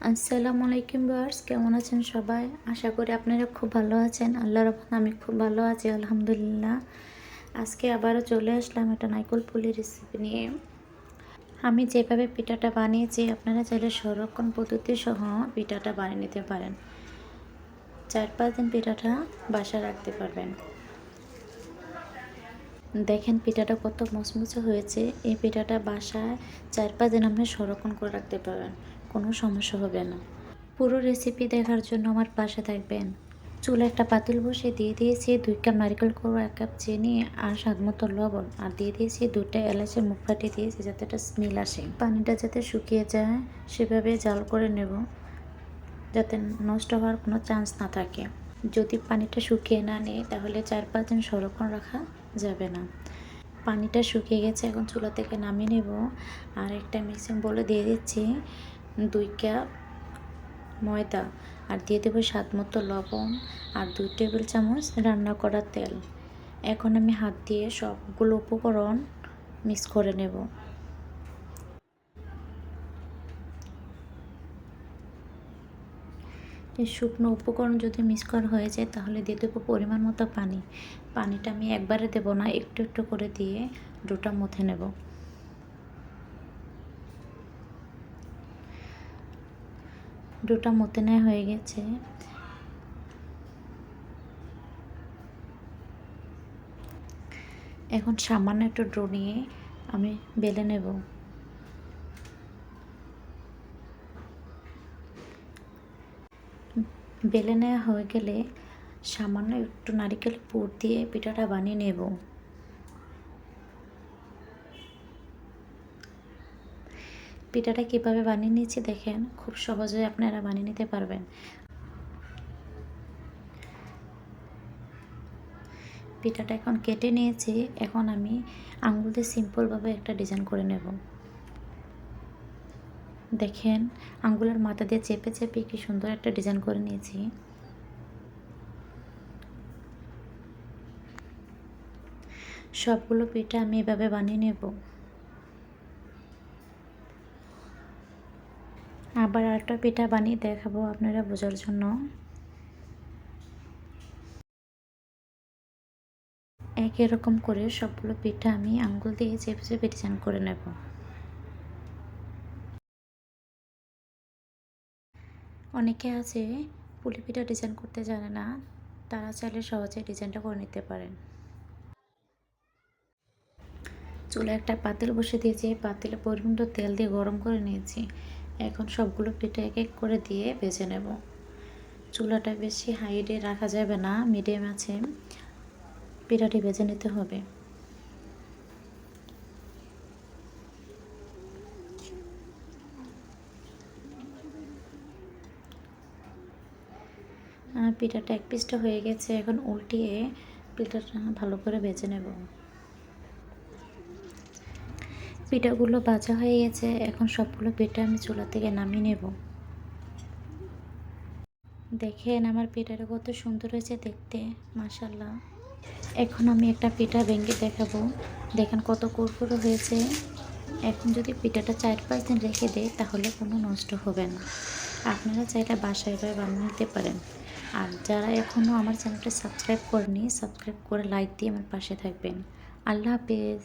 আসসালামু আলাইকুম ভিউয়ার্স, কেমন আছেন সবাই? আশা করি আপনারা খুব ভালো আছেন। আল্লাহর রহমতে আমি খুব ভালো আছি আলহামদুলিল্লাহ। আজকে আবারও চলে আসলাম একটা নারকেল পুলি রেসিপি নিয়ে। আমি যেভাবে পিঠাটা বানিয়েছি আপনারা চাইলে সংরক্ষণ পদ্ধতি সহ পিঠাটা বানিয়ে নিতে পারেন। 4-5 দিন পিঠাটা বাসায় রাখতে পারবেন। দেখেন পিঠাটা কত মচমচে হয়েছে। এই পিঠাটা বাসায় 4-5 দিন আপনি সংরক্ষণ করে রাখতে পারবেন, কোনো সমস্যা হবে না। পুরো রেসিপি দেখার জন্য আমার পাশে থাকবেন। চুলে একটা পাতিল বসিয়ে দিয়ে দিয়েছি 2 কাপ নারকেল কোড়া, 1 কাপ চিনি আর স্বাদমতো লবণ, আর দিয়ে দিয়েছি 2টা এলাচের মুখ ফাটিয়ে দিয়েছি যাতে একটা স্মেল আসে। পানিটা যাতে শুকিয়ে যায় সেভাবে জাল করে নেব, যাতে নষ্ট হওয়ার কোনো চান্স না থাকে। যদি পানিটা শুকিয়ে না নেয় তাহলে 4-5 দিন সংরক্ষণ রাখা যাবে না। পানিটা শুকিয়ে গেছে, এখন চুলা থেকে নামিয়ে নেব। আর একটা মিক্সিং বলে দিয়ে দিচ্ছি 2 কাপ ময়দা, আর দিয়ে দেবো স্বাদ মতো লবণ আর 2 টেবিল চামচ রান্না করা তেল। এখন আমি হাত দিয়ে সবগুলো উপকরণ মিক্স করে নেব। এই শুকনো উপকরণ যদি মিক্স করা হয়ে যায় তাহলে দিয়ে দেবো পরিমাণ মতো পানি। পানিটা আমি একবারে দেব না, একটু একটু করে দিয়ে ডোটা মথে নেব। ডোটা মথে নেওয়া হয়ে গেছে। এখন সামান্য একটু ডো নিয়ে আমি বেলে নেব। বেলে নেওয়া হয়ে গেলে সামান্য একটু নারকেল পুর দিয়ে পিঠাটা বানিয়ে নেব। পিঠাটা কীভাবে বানিয়ে নিয়েছি দেখেন, খুব সহজে আপনারা বানিয়ে নিতে পারবেন। পিঠাটা এখন কেটে নিয়েছি, এখন আমি আঙুল দিয়ে সিম্পলভাবে একটা ডিজাইন করে নেব। দেখেন আঙুলের মাথা দিয়ে চেপে চেপে কি সুন্দর একটা ডিজাইন করে নিয়েছি। সবগুলো পিঠা আমি এভাবে বানিয়ে নেব। আবার আরেকটা পিঠা বানিয়ে দেখাবো আপনারা বোঝার জন্য। একই রকম করে সবগুলো পিঠা আমি আঙুল দিয়ে চেপে চেপে ডিজাইন করে নেব। অনেকে আছে পুলি পিঠা ডিজাইন করতে জানে না, তারা চাইলে সহজে ডিজাইনটা করে নিতে পারেন। চুলে একটা পাতিল বসে দিয়েছি, পাতিলে পরিমাণ মতো তেল দিয়ে গরম করে নিয়েছি। এখন সবগুলো পিঠা এক এক করে দিয়ে ভেজে নেব। চুলাটা বেশি হাইটে রাখা যাবে না, মিডিয়াম আছে পিঠাটি ভেজে নিতে হবে। পিঠাটা এক পিসটা হয়ে গেছে, এখন উল্টিয়ে পিঠাটা ভালো করে ভেজে নেব। পিঠাগুলো ভাজা হয়ে গেছে, এখন সবগুলো পিঠা আমি চুলা থেকে নামিয়ে নেব। দেখেন আমার পিঠাটা কত সুন্দর হয়েছে দেখতে, মাশাআল্লাহ। এখন আমি একটা পিঠা ভেঙে দেখাবো। দেখেন কত কুরকুরে হয়েছে। এখন যদি পিঠাটা 4-5 দিন রেখে দেয় তাহলে কোনো নষ্ট হবে না। আপনারা চাইলে বাসায় এভাবে বানিয়ে নিতে পারেন। আর যারা এখনও আমার চ্যানেলটা সাবস্ক্রাইব করেনি, সাবস্ক্রাইব করে লাইক দিয়ে আমার পাশে থাকবেন। আল্লাহ হাফেজ।